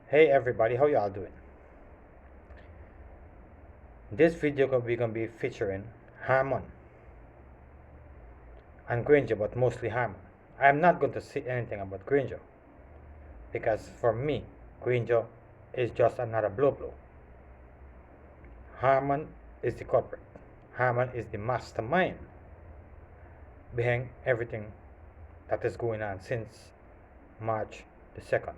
Hey everybody, how y'all doing? This video we're gonna be featuring Harmon and Granger, but mostly Harmon. I'm not going to say anything about Granger because for me, Granger is just another blow. Harmon is the culprit. Harmon is the mastermind behind everything that is going on since March the 2nd.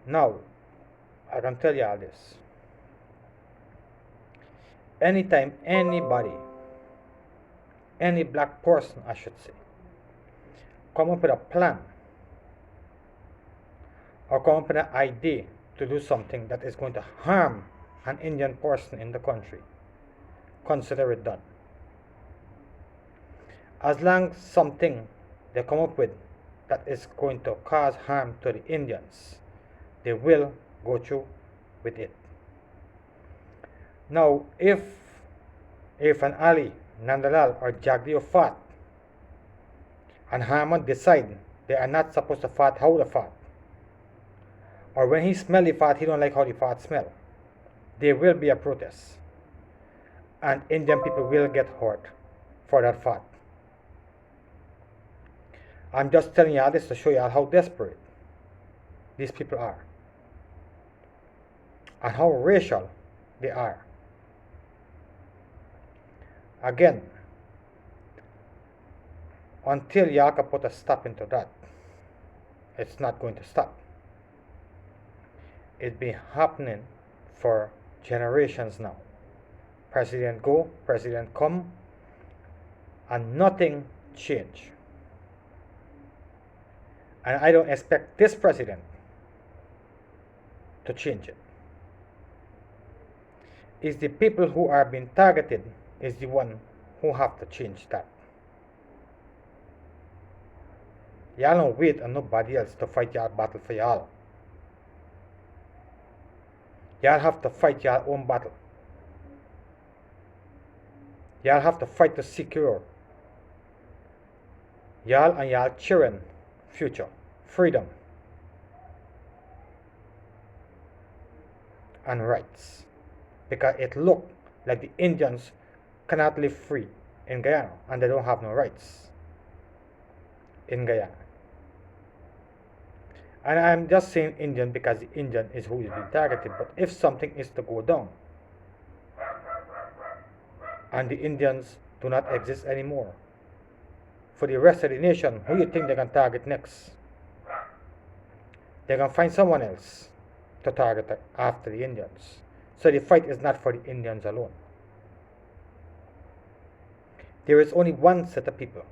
Now, I can tell you all this. Anytime anybody, any black person I should say, come up with a plan or come up with an idea to do something that is going to harm an Indian person in the country, consider it done. As long as something they come up with that is going to cause harm to the Indians, they will go through with it. Now, if an Ali, Nandalal or Jagdeo fought and Harmon decide they are not supposed to fight how they fought, or when he smell the fart, he don't like how the fart smell, there will be a protest. And Indian people will get hurt for that fart. I'm just telling y'all this to show y'all how desperate these people are. And how racial they are. Again, until y'all can put a stop into that, it's not going to stop. It's been happening for generations now. President go, president come, and nothing changed. And I don't expect this president to change it. It's the people who are being targeted is the one who have to change that. Y'all don't wait on nobody else to fight y'all battle for y'all. Y'all have to fight your own battle. Y'all have to fight to secure y'all and y'all children future, freedom, and rights. Because it look like the Indians cannot live free in Guyana and they don't have no rights in Guyana. And I'm just saying Indian because the Indian is who is being targeted. But if something is to go down and the Indians do not exist anymore, for the rest of the nation, who you think they can target next? They can find someone else to target after the Indians. So the fight is not for the Indians alone. There is only one set of people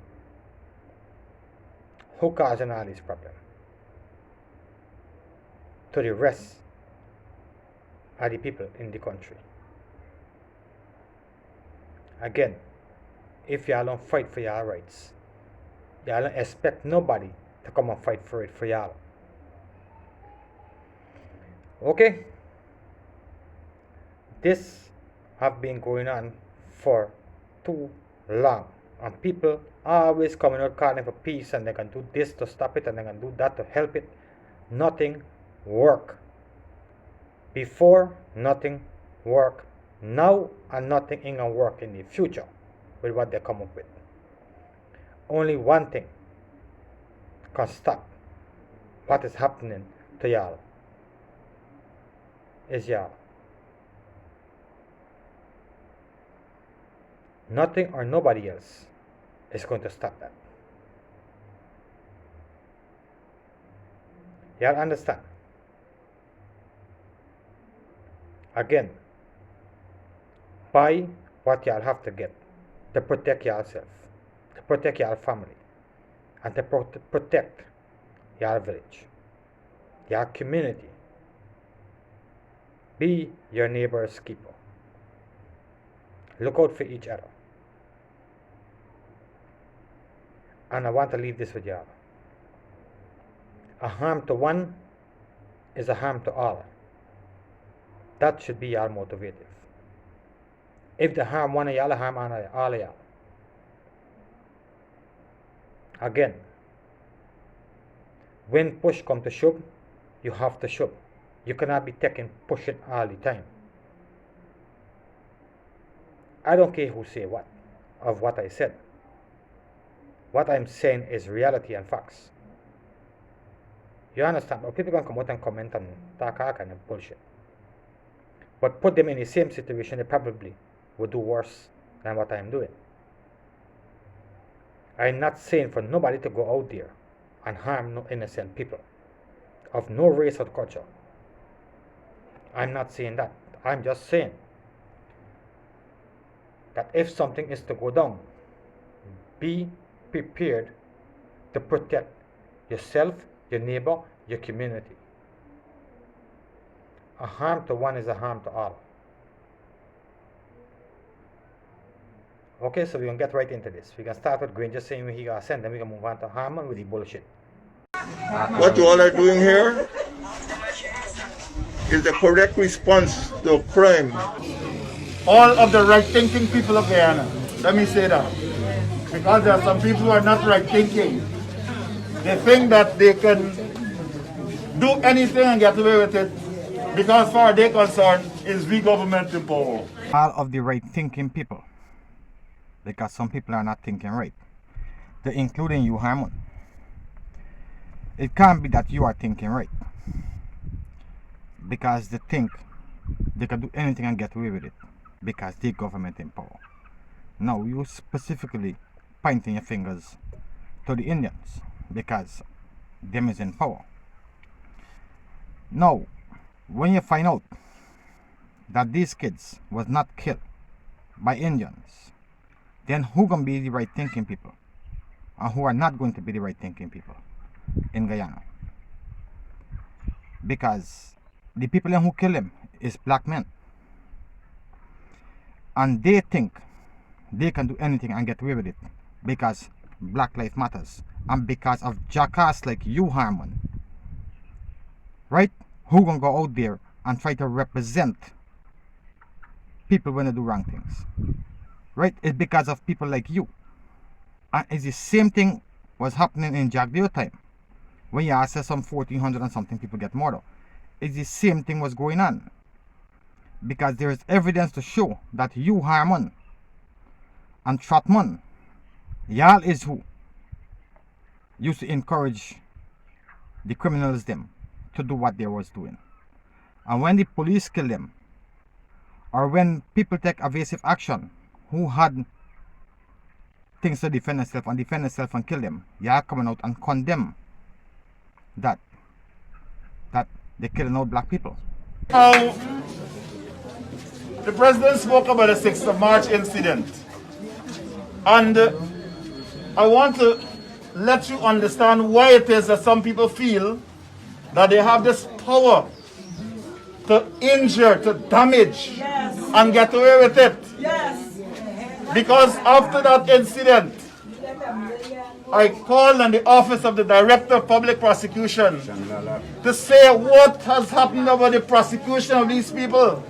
who cause all these problems. To the rest are the people in the country. Again, if y'all don't fight for y'all rights, y'all don't expect nobody to come and fight for it for y'all. Okay? This have been going on for too long. And people are always coming out calling for peace and they can do this to stop it and they can do that to help it. Nothing work. Before, nothing work now, and nothing ain't gonna work in the future with what they come up with. Only one thing can stop what is happening to y'all is y'all. Nothing or nobody else is going to stop that. Y'all understand? Again, buy what y'all have to get to protect yourself, to protect your family, and to protect your village, your community. Be your neighbor's keeper. Look out for each other. And I want to leave this with y'all. A harm to one is a harm to all. That should be your motivative. If they harm one of y'all, harm all of y'all. Again, when push come to shove, You have to show. You cannot be taking push it all the time. I don't care who say what of what I said. What I'm saying is reality and facts. You understand? Or people can come out and comment and talk all kind of bullshit. But put them in the same situation, they probably would do worse than what I'm doing. I'm not saying for nobody to go out there and harm no innocent people of no race or culture. I'm not saying that. I'm just saying that if something is to go down, be prepared to protect yourself, your neighbor, your community. A harm to one is a harm to all. Okay, so we're gonna get right into this. We're gonna start with Green, just saying he got sent, then we're gonna move on to Harmon with the bullshit. What you all are doing here is the correct response to crime. All of the right-thinking people of Guyana, let me say that, because there are some people who are not right-thinking. They think that they can do anything and get away with it because, far they're concerned, is we government in power. All of the right-thinking people, because some people are not thinking right, including you, Harmon. It can't be that you are thinking right, because they think they can do anything and get away with it because they government in power. Now you specifically pointing your fingers to the Indians because them is in power. Now when you find out that these kids was not killed by Indians, then who gonna be the right thinking people and who are not going to be the right thinking people in Guyana? Because the people who kill them is black men, and they think they can do anything and get away with it because Black Life Matters and because of jackass like you, Harmon, right? Who gonna go out there and try to represent people when they do wrong things, right? It's because of people like you. And it's the same thing was happening in Jack Deere time when you said some 1,400 and something people get murdered. It's the same thing was going on because there is evidence to show that you, Harmon, and Trotman, y'all is who used to encourage the criminals them to do what they was doing. And when the police kill them, or when people take evasive action who had things to defend themselves and kill them, y'all coming out and condemn that they killing out black people. Now, the president spoke about the 6th of March incident. And I want to let you understand why it is that some people feel that they have this power to injure, to damage, and get away with it. Because after that incident, I called on the office of the Director of Public Prosecution to say what has happened about the prosecution of these people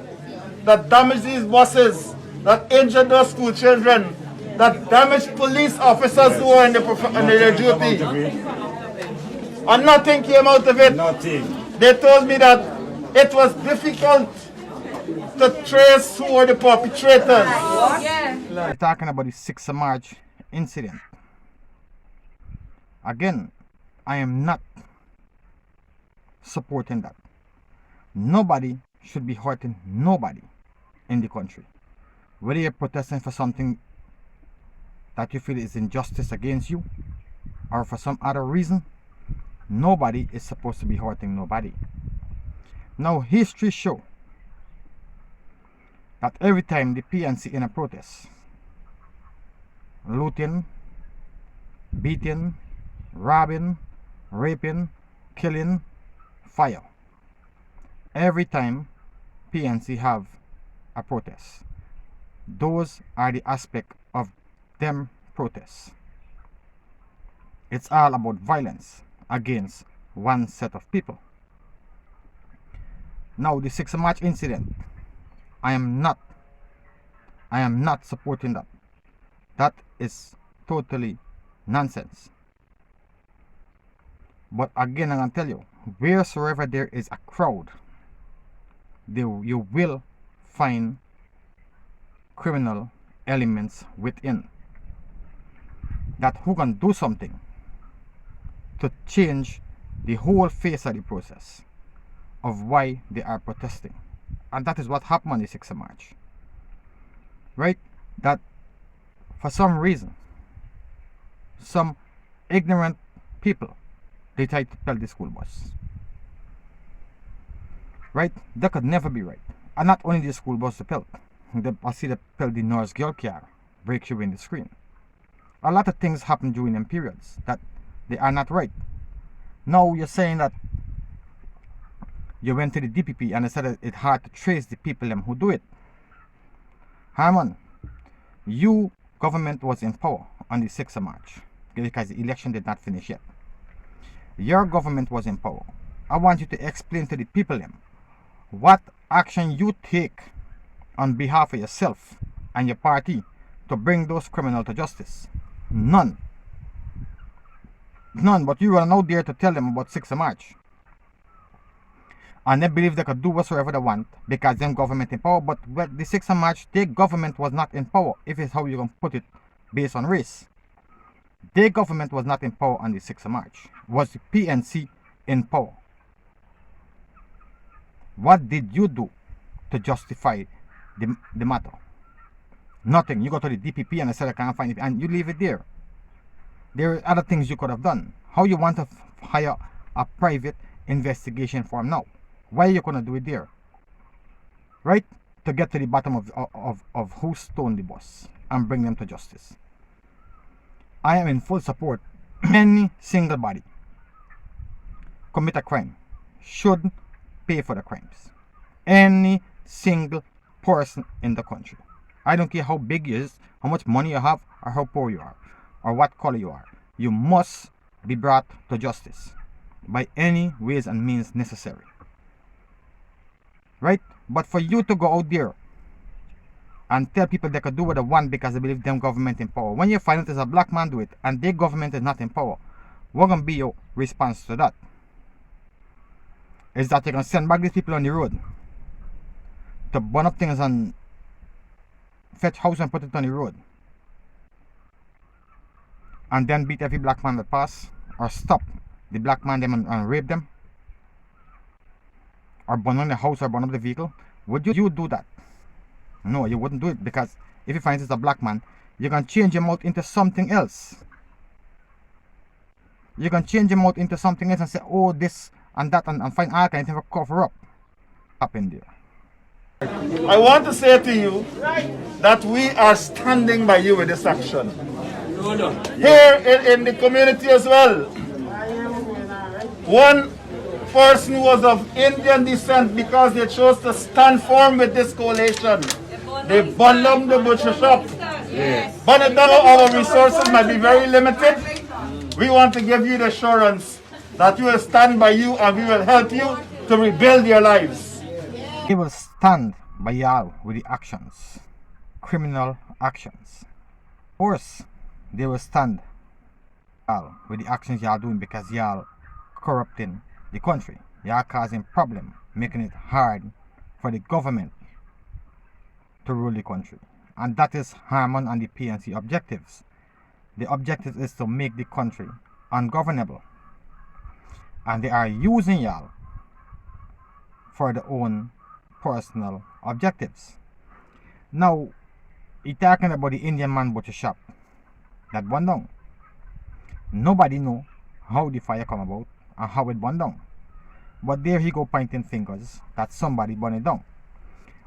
that damaged these buses, that injured those school children, that damaged police officers who were in their duty. And nothing came out of it. Nothing. They told me that it was difficult to trace who were the perpetrators. We're talking about the 6th of March incident. Again, I am not supporting that. Nobody should be hurting nobody in the country. Whether you're protesting for something that you feel is injustice against you or for some other reason, nobody is supposed to be hurting nobody. Now history shows that every time the PNC in a protest, looting, beating, robbing, raping, killing, fire. Every time PNC have a protest, those are the aspect of them protests. It's all about violence against one set of people. Now the 6th of March incident, I am not supporting that. That is totally nonsense. But again, I'm gonna tell you, wheresoever there is a crowd, you will find criminal elements within that who can do something to change the whole face of the process of why they are protesting. And that is what happened on the 6th of March. Right? That for some reason, some ignorant people, they tried to tell the school bus. Right? That could never be right. And not only the school bus, the pelt. I see the pelt, the nurse girl car break through in the screen. A lot of things happen during them periods that they are not right. Now you're saying that you went to the DPP and they said that it's hard to trace the people them who do it. Harmon, you government was in power on the 6th of March because the election did not finish yet. Your government was in power. I want you to explain to the people them what action you take on behalf of yourself and your party to bring those criminals to justice. None. None, but you are now there to tell them about 6th of March. And they believe they could do whatsoever they want because them government in power, but the 6th of March, their government was not in power, if it's how you can put it based on race. Their government was not in power on the 6th of March. Was the PNC in power? What did you do to justify the matter? Nothing. You go to the DPP and they said I can't find it, and you leave it there. There are other things you could have done. How you want to hire a private investigation firm now? Why are you gonna do it there? Right? To get to the bottom of who stoned the boss and bring them to justice. I am in full support. Any single body commit a crime should pay for the crimes. Any single person in the country. I don't care how big you is, how much money you have, or how poor you are, or what color you are. You must be brought to justice by any ways and means necessary. Right? But for you to go out there and tell people they could do what they want because they believe them government in power, when you find out as a black man do it and their government is not in power, what gonna be your response to that? Is that you're gonna send back these people on the road to burn up things and fetch house and put it on the road, and then beat every black man that pass, or stop the black man them and rape them, or burn on the house or burn up the vehicle? Would you do that? No, you wouldn't do it, because if you find it's a black man, you can change him out into something else. You can change him out into something else and say, oh, this and that, and find all kinds of cover up in there. I want to say to you that we are standing by you with this action. Here in the community as well. One person was of Indian descent because they chose to stand firm with this coalition. They burned down the butcher shop. But our resources might be very limited. We want to give you the assurance that we will stand by you and we will help you to rebuild your lives. They will stand by y'all with the actions, criminal actions. Of course, they will stand y'all with the actions y'all doing because y'all corrupting the country. Y'all causing problem, making it hard for the government to rule the country. And that is Harmon and the PNC objectives. The objective is to make the country ungovernable. And they are using y'all for their own personal objectives. Now, he talking about the Indian man butcher shop that burned down. Nobody know how the fire come about and how it burned down. But there he go pointing fingers that somebody burned it down.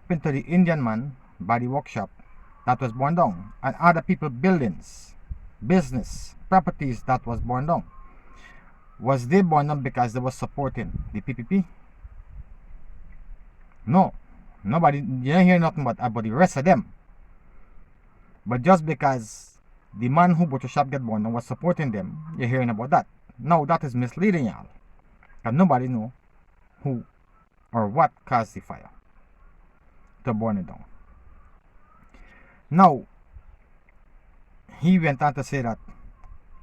Went to the Indian man body workshop that was burned down, and other people buildings, business, properties that was burned down. Was they burned down because they were supporting the PPP? No, nobody. You don't hear nothing about the rest of them. But just because the man who butcher shop get burned and was supporting them, you're hearing about that. Now that is misleading y'all, and nobody know who or what caused the fire to burn it down. Now he went on to say that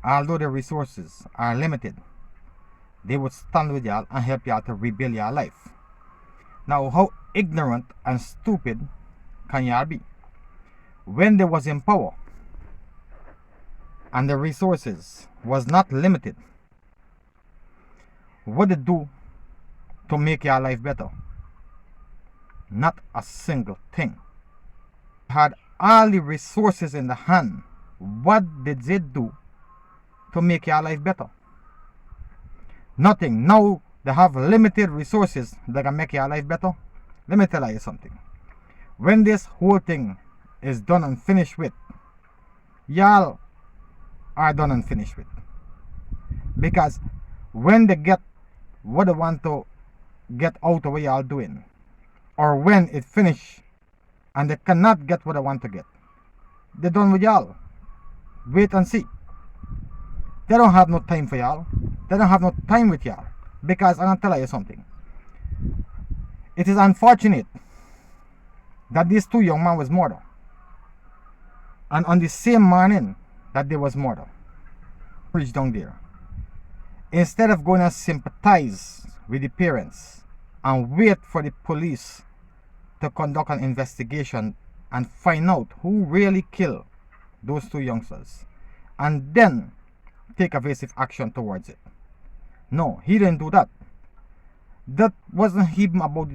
although the resources are limited, they would stand with y'all and help y'all to rebuild your life. Now, how ignorant and stupid can y'all be? When they was in power and the resources was not limited, what did they do to make your life better? Not a single thing. Had all the resources in the hand, what did they do to make your life better? Nothing. Now they have limited resources that can make your life better. Let me tell you something. When this whole thing is done and finished with, y'all are done and finished with. Because when they get what they want to get out of what y'all doing, or when it finish and they cannot get what they want to get, they're done with y'all. Wait and see. They don't have no time for y'all. They don't have no time with y'all. Because I'm gonna tell you something. It is unfortunate that these two young men was murdered. And on the same morning that they was murdered, preach down there, instead of going to sympathize with the parents and wait for the police to conduct an investigation and find out who really killed those two youngsters, and then take evasive action towards it. No, he didn't do that. That wasn't even about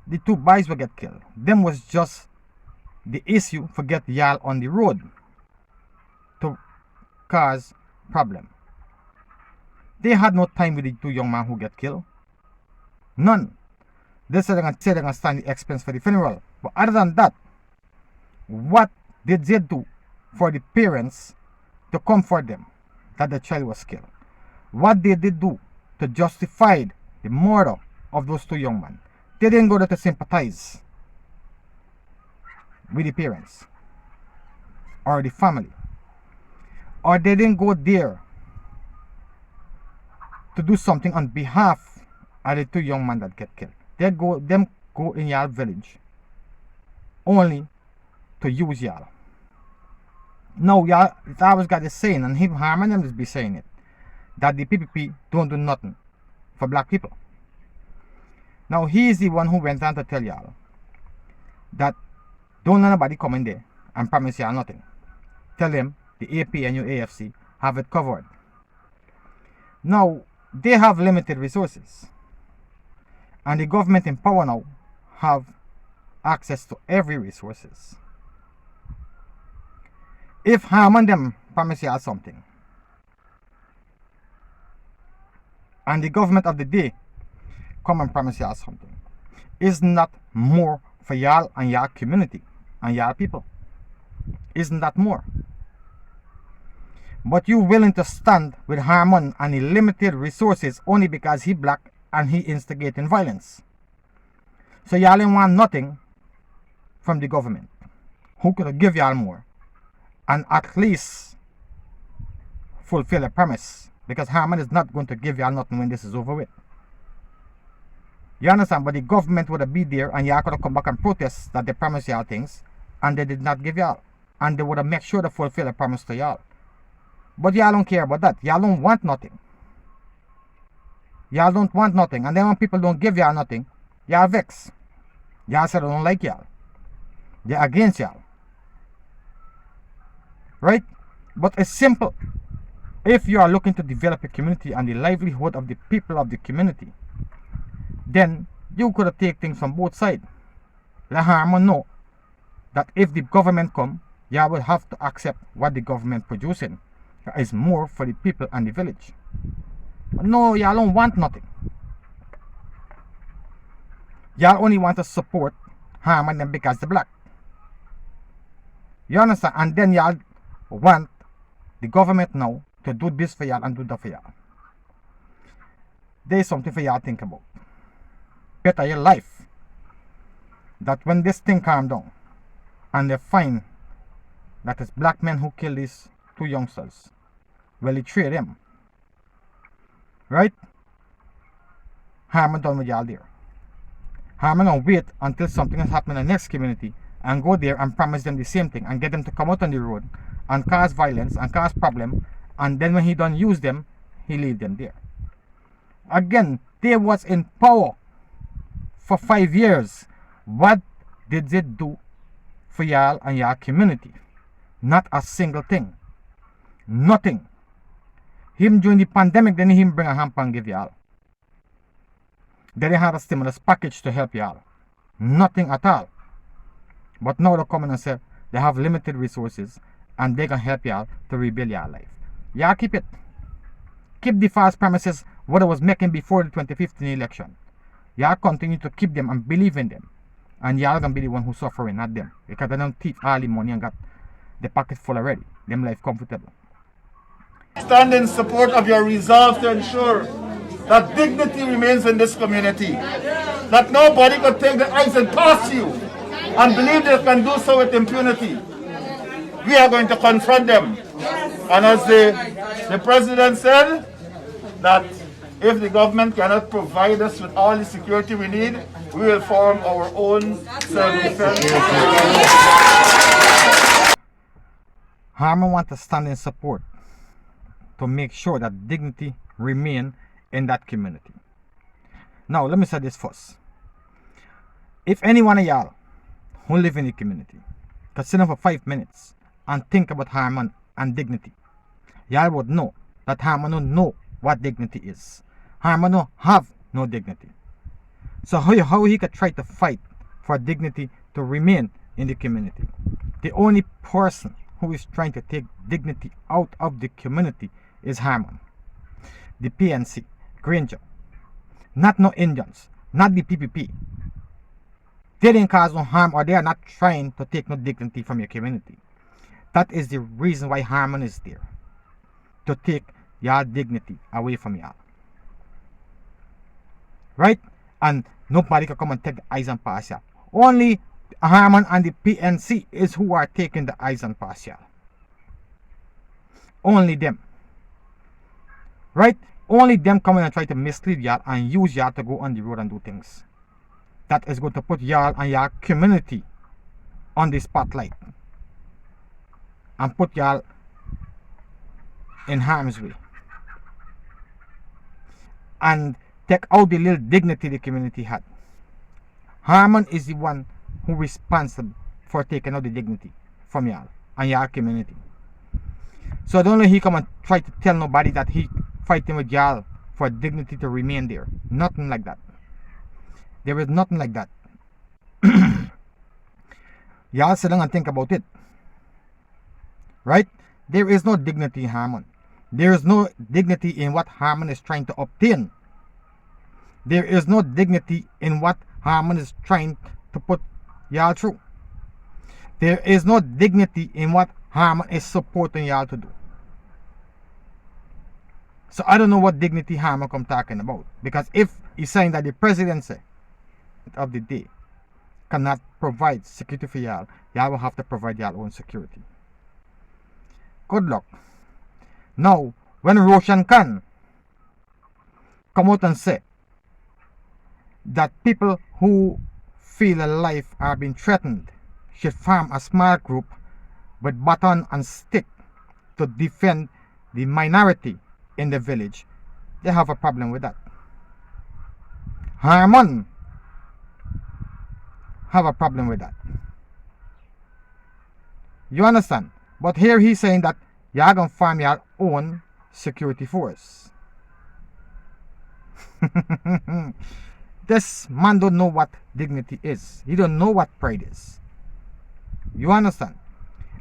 the two boys who get killed. Them was just the issue for get y'all on the road to cause problem. They had no time with the two young men who get killed. None. They said they're gonna stand the expense for the funeral. But other than that, what did they do for the parents to comfort them that the child was killed? What did they do to justify the murder of those two young men? They didn't go there to sympathize with the parents or the family, or they didn't go there to do something on behalf of the two young men that get killed. They go in your village only to use y'all. No, y'all, it's always got this saying, and him Harmon them just be saying it, that the PPP don't do nothing for black people. Now he is the one who went on to tell y'all that don't let nobody come in there and promise y'all nothing. Tell them the AP and your AFC have it covered. Now they have limited resources, and the government in power now have access to every resources. If Harmon them promise y'all something, and the government of the day come and promise y'all something, isn't that more for y'all and y'all community and y'all people? Isn't that more? But you willing to stand with Harmon and the limited resources only because he black and he instigating violence. So y'all ain't want nothing from the government, who could give y'all more and at least fulfill a promise, because Harmon is not going to give y'all nothing when this is over with. You understand? But the government would have been there and y'all could have come back and protest that they promised y'all things and they did not give y'all, and they would have made sure to fulfill a promise to y'all. But y'all don't care about that. Y'all don't want nothing. Y'all don't want nothing. And then when people don't give y'all nothing, y'all vex. Y'all say they don't like y'all. They're against y'all. Right? But it's simple. If you are looking to develop a community and the livelihood of the people of the community, then you could have taken things from both sides. Let Harmon know that if the government come, y'all will have to accept what the government producing is more for the people and the village. But no, y'all don't want nothing. Y'all only want to support Harmon them because they're black. You understand? And then y'all want the government now to do this for y'all and do that for y'all. There's something for y'all to think about. Better your life. That when this thing calm down and they find that it's black men who killed these two youngsters, well, they trade them. Right? Harmon done with y'all there. Harmon gonna wait until something has happened in the next community and go there and promise them the same thing and get them to come out on the road and cause violence and cause problem, and then when he done use them, he leave them there. Again, they was in power for 5 years. What did it do for y'all and y'all community? Not a single thing. Nothing. Him during the pandemic, then him bring a hamper and give y'all. Then they had a stimulus package to help y'all. Nothing at all. But now they come in and say they have limited resources and they can help y'all to rebuild your life. Y'all keep it. Keep the false premises what I was making before the 2015 election. Y'all continue to keep them and believe in them. And y'all gonna be the one who's suffering, not them. Because they don't thief all the money and got the pocket full already. Them life comfortable. Stand in support of your resolve to ensure that dignity remains in this community. That nobody could take the ice and pass you and believe they can do so with impunity. We are going to confront them. And as the president said, that if the government cannot provide us with all the security we need, we will form our own self-defense. Harmon wants to stand in support to make sure that dignity remain in that community. Now, let me say this first. If any one of y'all who live in the community could sit down for 5 minutes and think about Harmon and dignity, y'all would know that Harmon don't know what dignity is. Harmon don't have no dignity. So how he could try to fight for dignity to remain in the community? The only person who is trying to take dignity out of the community is Harmon, the PNC, Granger. Not no Indians, not the PPP. They didn't cause no harm, or they are not trying to take no dignity from your community. That is the reason why Harmon is there. To take your dignity away from y'all. Right? And nobody can come and take the eyes and pass y'all. Only Harmon and the PNC is who are taking the eyes and pass y'all. Only them. Right? Only them coming and try to mislead y'all and use y'all to go on the road and do things. That is going to put y'all and your community on the spotlight. And put y'all in harm's way. And take out the little dignity the community had. Harmon is the one who is responsible for taking out the dignity from y'all and your community. So don't let he come and try to tell nobody that he fighting with y'all for dignity to remain there. Nothing like that. There is nothing like that. Y'all sit down and think about it. Right? There is no dignity in Harmon. There is no dignity in what Harmon is trying to obtain. There is no dignity in what Harmon is trying to put y'all through. There is no dignity in what Harmon is supporting y'all to do. So I don't know what dignity Harmon come talking about. Because if he's saying that the presidency of the day cannot provide security for y'all, y'all will have to provide y'all own security. Good luck. Now, when Roshan Khan come out and say that people who feel life are being threatened should form a small group with baton and stick to defend the minority in the village, they have a problem with that. Harmon have a problem with that. You understand? But here he's saying that y'all gonna form your own security force. This man don't know what dignity is. He don't know what pride is. You understand?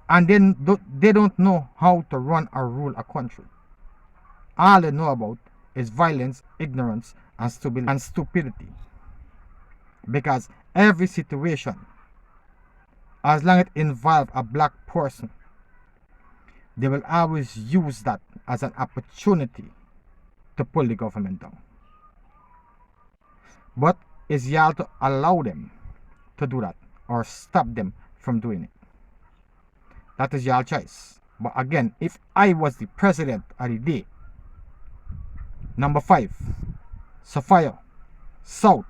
And then they don't know how to run or rule a country. All they know about is violence, ignorance, and stupidity. Because every situation, as long as it involves a black person, they will always use that as an opportunity to pull the government down. But it's y'all to allow them to do that or stop them from doing it. That is y'all choice. But again, if I was the president of the day, number 5, Sophia, South,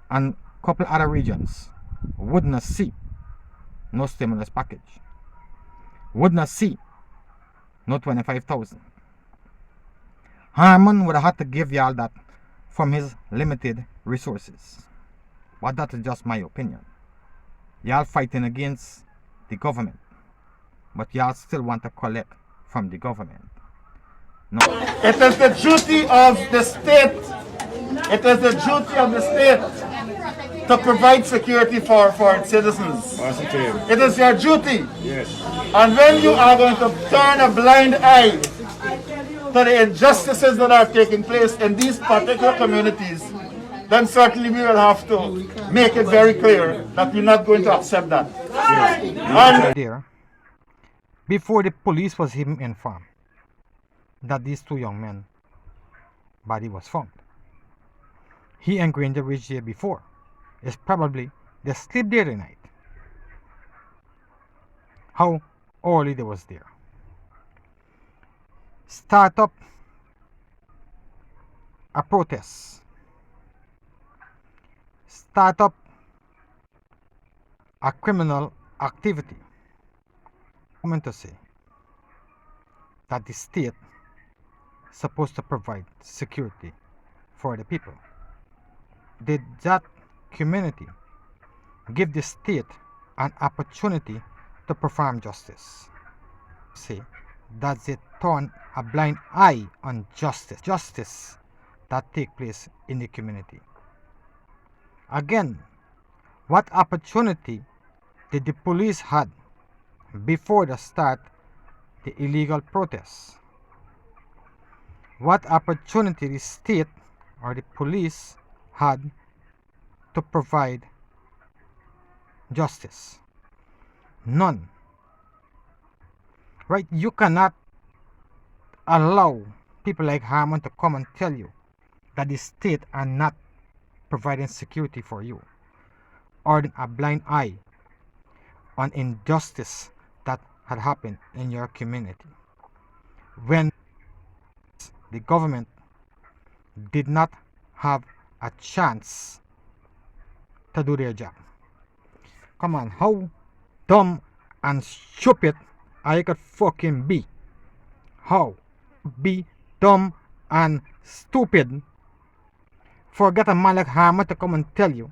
and a couple other regions would not see no stimulus package. Would not see no 25,000. Harmon would have had to give y'all that from his limited resources. But that is just my opinion. Y'all fighting against the government, but y'all still want to collect from the government. No. It is the duty of the state. It is the duty of the state to provide security for its citizens. Positive. It is your duty. Yes. And when you are going to turn a blind eye to the injustices that are taking place in these particular communities, then certainly we will have to make it very clear that we're not going to accept that. And There, before the police was even informed that these two young men body was found. He and Granger reached there before. It's probably they sleep there tonight. How early they was there. Start up a protest. Start up a criminal activity. I'm going to say that the state is supposed to provide security for the people. Did that community give the state an opportunity to perform justice? Say, does it turn a blind eye on justice that take place in the community? Again, what opportunity did the police had before the start the illegal protests? What opportunity the state or the police had to provide justice? None. Right? You cannot allow people like Harmon to come and tell you that the state are not providing security for you, or a blind eye on injustice that had happened in your community, when the government did not have a chance to do their job. Come on, how dumb and stupid I could fucking be? How be dumb and stupid for get a man like Harmon to come and tell you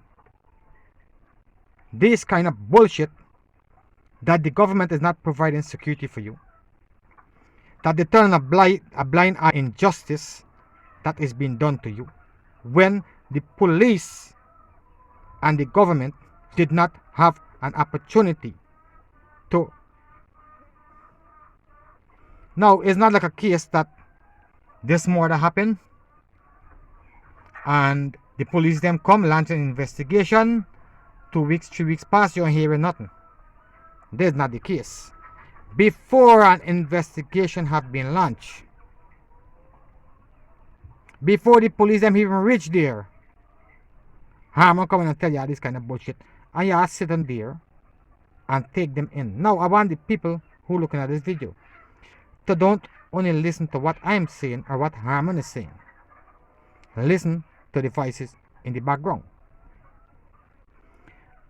this kind of bullshit, that the government is not providing security for you, that they turn a blind eye injustice that is being done to you, when the police and the government did not have an opportunity to. Now, it's not like a case that this murder happened and the police them come launch an investigation, 2 weeks, 3 weeks pass, you don't hear nothing. That's not the case. Before an investigation have been launched, before the police them even reach there, Harmon come and tell you all this kind of bullshit, and you are sitting there and take them in. Now, I want the people who looking at this video to don't only listen to what I'm saying or what Harmon is saying. Listen to the voices in the background,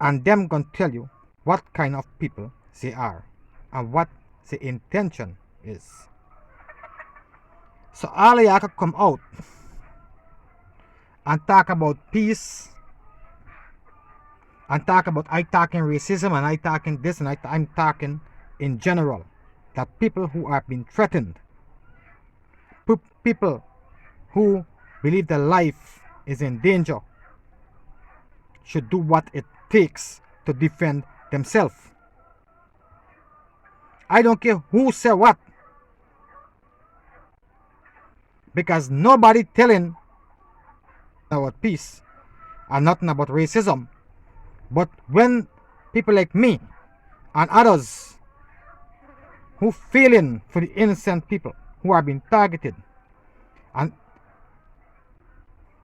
and them gonna tell you what kind of people they are and what the intention is. So all of y'all can come out and talk about peace, and talk about I talking racism and I talking this and I'm talking in general, that people who are being threatened, people who believe their life is in danger, should do what it takes to defend themselves. I don't care who say what, because nobody telling about peace and nothing about racism. But when people like me and others who feeling for the innocent people who are being targeted, and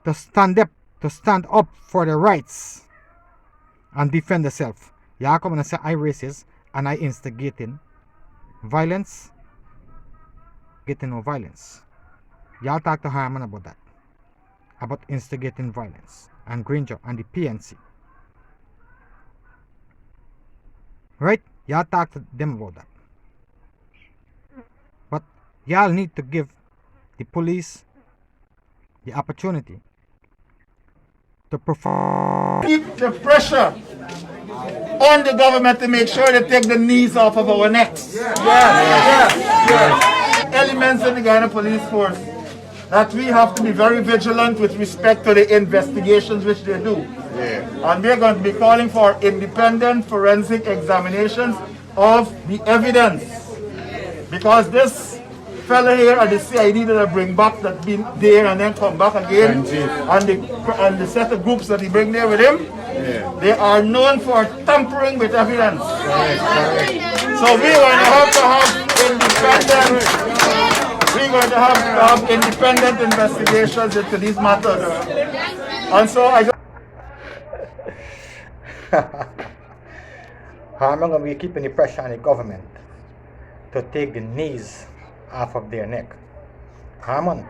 to stand up for their rights and defend themselves, y'all come and say I racist and I instigating violence, getting no violence. Y'all talk to Harmon about that, about instigating violence, and Granger and the PNC. Right? Y'all talk to them about that. But y'all need to give the police the opportunity to perform. Keep the pressure on the government to make sure they take the knees off of our necks. Elements in the Guyana police force that we have to be very vigilant with respect to the investigations which they do. And we're going to be calling for independent forensic examinations of the evidence. Because this fella here at the CID that I bring back, that been there and then come back again, and the set of groups that he bring there with him, they are known for tampering with evidence. So we're going to have independent investigations into these matters. And so I Harmon will be keeping the pressure on the government to take the knees off of their neck. Harmon,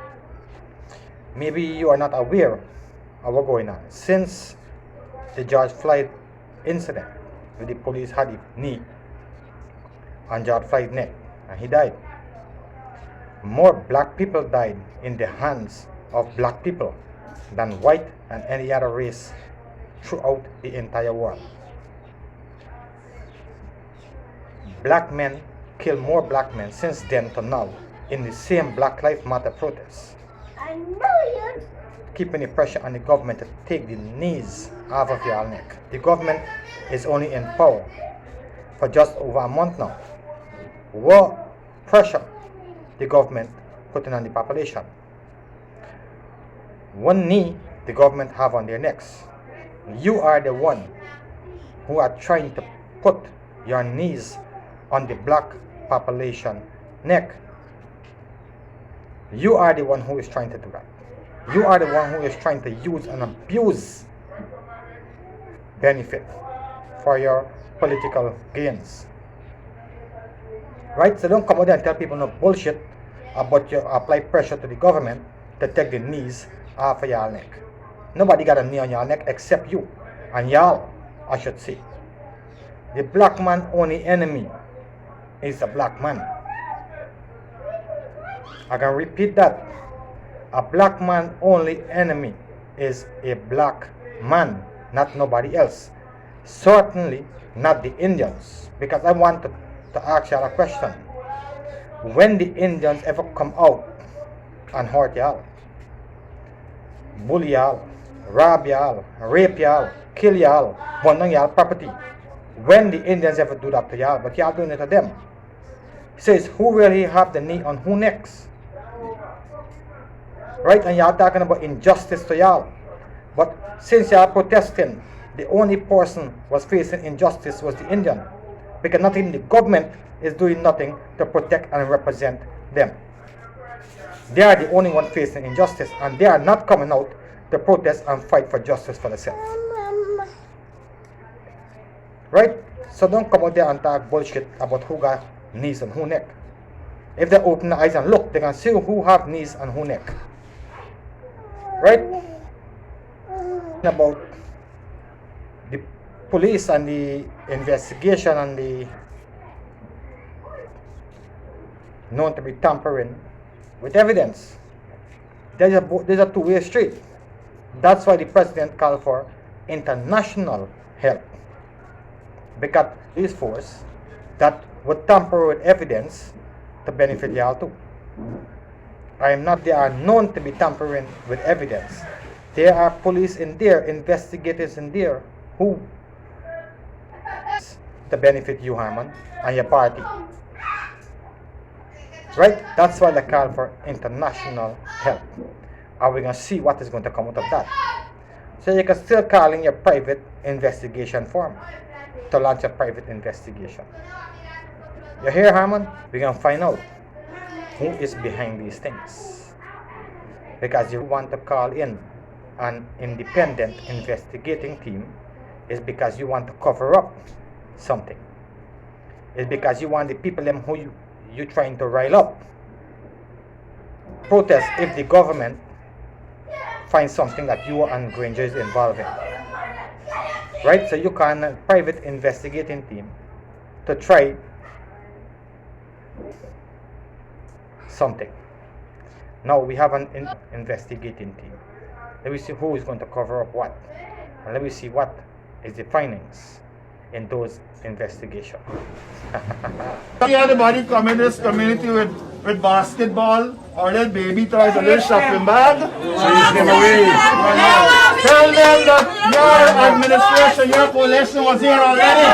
maybe you are not aware of what's going on. Since the George Floyd incident, where the police had the knee on George Floyd's neck and he died, more black people died in the hands of black people than white and any other race throughout the entire world. Black men kill more black men since then to now in the same Black Lives Matter protests. Keeping the pressure on the government to take the knees off of your neck. The government is only in power for just over a month now. What pressure the government putting on the population? One knee the government have on their necks. You are the one who are trying to put your knees on the black population neck. You are the one who is trying to do that. You are the one who is trying to use and abuse benefit for your political gains. Right? So don't come out there and tell people no bullshit about you apply pressure to the government to take the knees off of your neck. Nobody got a knee on your neck except you. And y'all, I should say. The black man only enemy is a black man. I can repeat that. A black man only enemy is a black man, not nobody else. Certainly not the Indians. Because I want to ask y'all a question. When the Indians ever come out and hurt y'all, bully y'all, rob y'all, rape y'all, kill y'all, burn down y'all property, when the Indians ever do that to y'all, but y'all doing it to them? He says, who really have the knee on who necks? Right? And y'all talking about injustice to y'all. But since y'all protesting, the only person was facing injustice was the Indian. Because not even the government is doing nothing to protect and represent them. They are the only one facing injustice, and they are not coming out to protest and fight for justice for themselves. Right? So don't come out there and talk bullshit about who got knees and who neck. If they open their eyes and look, they can see who have knees and who neck. Right? About the police and the investigation and the known to be tampering with evidence. There's a two-way street. That's why the president called for international help. Because this force that would tamper with evidence to benefit y'all too. They are known to be tampering with evidence. There are police in there, investigators in there who to benefit you, Harmon, and your party. Right? That's why they call for international help. And we're going to see what is going to come out of that. So you can still call in your private investigation form to launch a private investigation. You hear, Harmon? We're going to find out who is behind these things. Because you want to call in an independent investigating team is because you want to cover up something. It's because you want the people them who you're trying to rile up protest if the government finds something that you and Granger is involved in. Right? So you can a private investigating team to try something. Now we have an investigating team. Let me see who is going to cover up what. And let me see what is the findings in those investigations. See anybody come in this community with basketball or little baby toys, a little shopping bag? Tell them that your administration, your coalition was here already.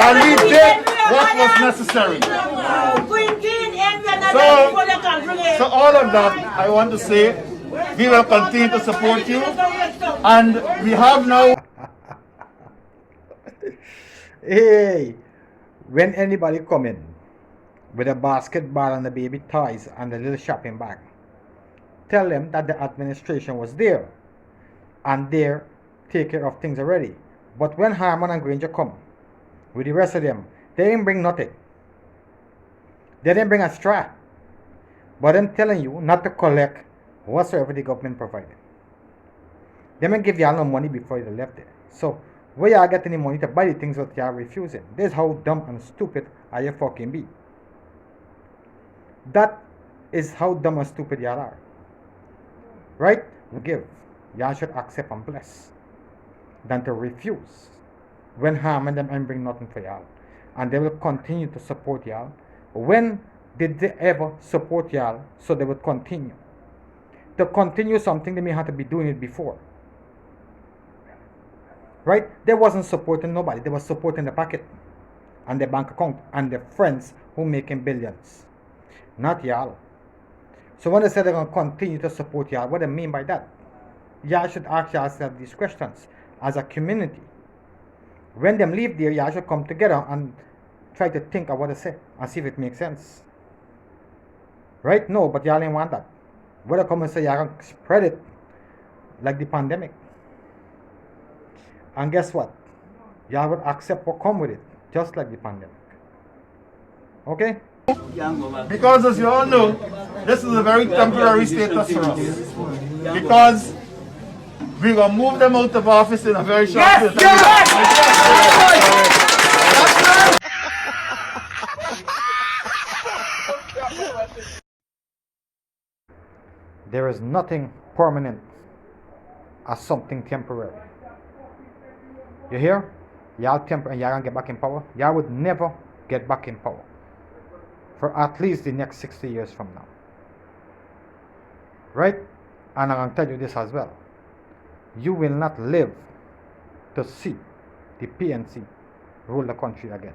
And we did what was necessary. So all of that, I want to say, we will continue to support you. And we have now... Hey, when anybody come in with a basketball and the baby toys and a little shopping bag, tell them that the administration was there and there take care of things already. But when Harmon and Granger come with the rest of them, they didn't bring nothing. They didn't bring a straw. But I'm telling you not to collect whatsoever the government provided. They may give y'all no money before they left there. So where y'all getting the money to buy the things that y'all refusing? This is how dumb and stupid are you fucking be. That is how dumb and stupid y'all are. Right? Give. Y'all should accept and bless than to refuse when harming them and bring nothing for y'all. And they will continue to support y'all. When did they ever support y'all so they would continue? To continue something, they may have to be doing it before. Right? They wasn't supporting nobody. They were supporting the pocket and the bank account and their friends who making billions. Not y'all. So when they say they're going to continue to support y'all, what do they mean by that? Y'all should ask yourself these questions as a community. When them leave there, y'all should come together and try to think of what they say and see if it makes sense. Right? No, but y'all ain't want that. What they come and say, y'all can spread it like the pandemic. And guess what? Y'all would accept or come with it, just like the pandemic. Okay? Because as you all know, this is a very temporary status for us. Because we're going to move them out of office in a very short period of time. There is nothing permanent as something temporary. You hear? Y'all temporary, y'all gonna get back in power. Y'all would never get back in power for at least the next 60 years from now. Right? And I'm gonna tell you this as well. You will not live to see the PNC rule the country again.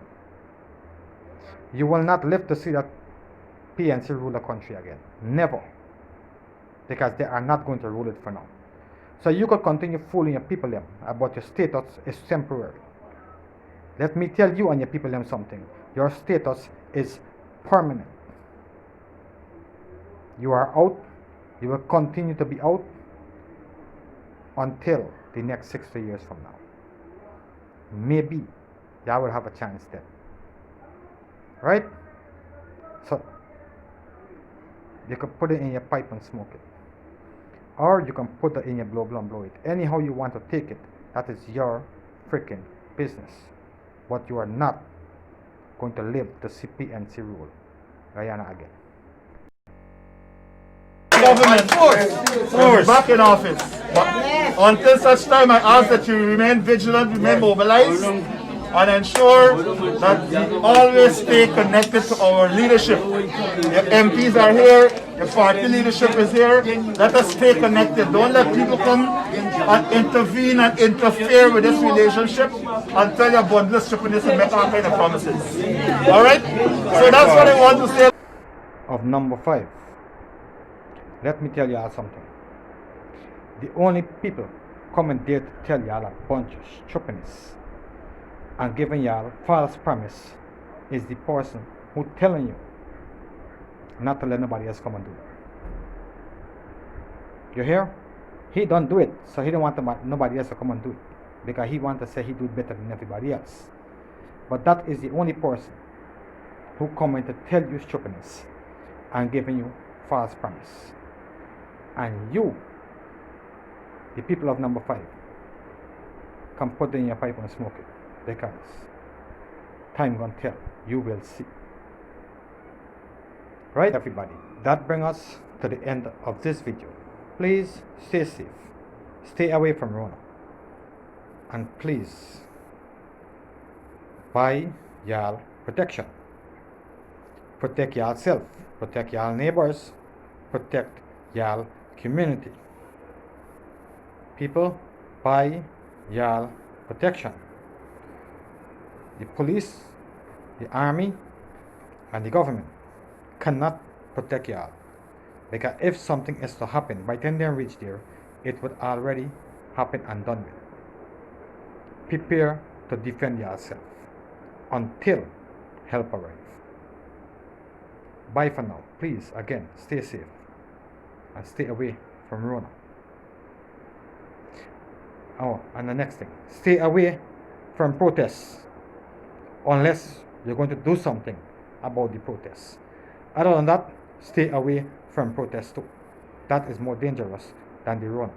You will not live to see that PNC rule the country again. Never. Because they are not going to rule it for now. So you could continue fooling your people them about your status is temporary. Let me tell you and your people them something. Your status is permanent. You are out. You will continue to be out until the next 60 years from now. Maybe y'all will have a chance then. Right? So you can put it in your pipe and smoke it. Or you can put it in your blow and blow it. Anyhow you want to take it, that is your freaking business. But you are not going to live to see PNC rule Guyana again. Government back in office. But until such time, I ask that you remain vigilant, remain mobilized, and ensure that we always stay connected to our leadership. Your MPs are here, your party leadership is here. Let us stay connected. Don't let people come and intervene and interfere with this relationship and tell you bundle stupidness and make all kind of promises. Alright? So that's what I want to say. Of number 5. Let me tell y'all something. The only people coming there to tell y'all a bunch of stupidness and giving y'all false promise is the person who telling you not to let nobody else come and do it. You hear? He don't do it, so he don't want nobody else to come and do it because he wants to say he do it better than everybody else. But that is the only person who coming to tell you stupidness and giving you false promise. And you, the people of number 5, can put it in your pipe and smoke it. Because time gonna tell, you will see. Right, everybody? That brings us to the end of this video. Please stay safe, stay away from Rona, and please buy y'all protection. Protect y'all self, protect y'all neighbors, protect y'all community. People, buy y'all protection. The police, the army, and the government cannot protect y'all. Because if something is to happen, by the time they reach there, it would already happen and done with. Prepare to defend yourself until help arrives. Bye for now. Please, again, stay safe and stay away from Rona. Oh, and the next thing, stay away from protests unless you're going to do something about the protests. Other than that, stay away from protests too. That is more dangerous than the Rona.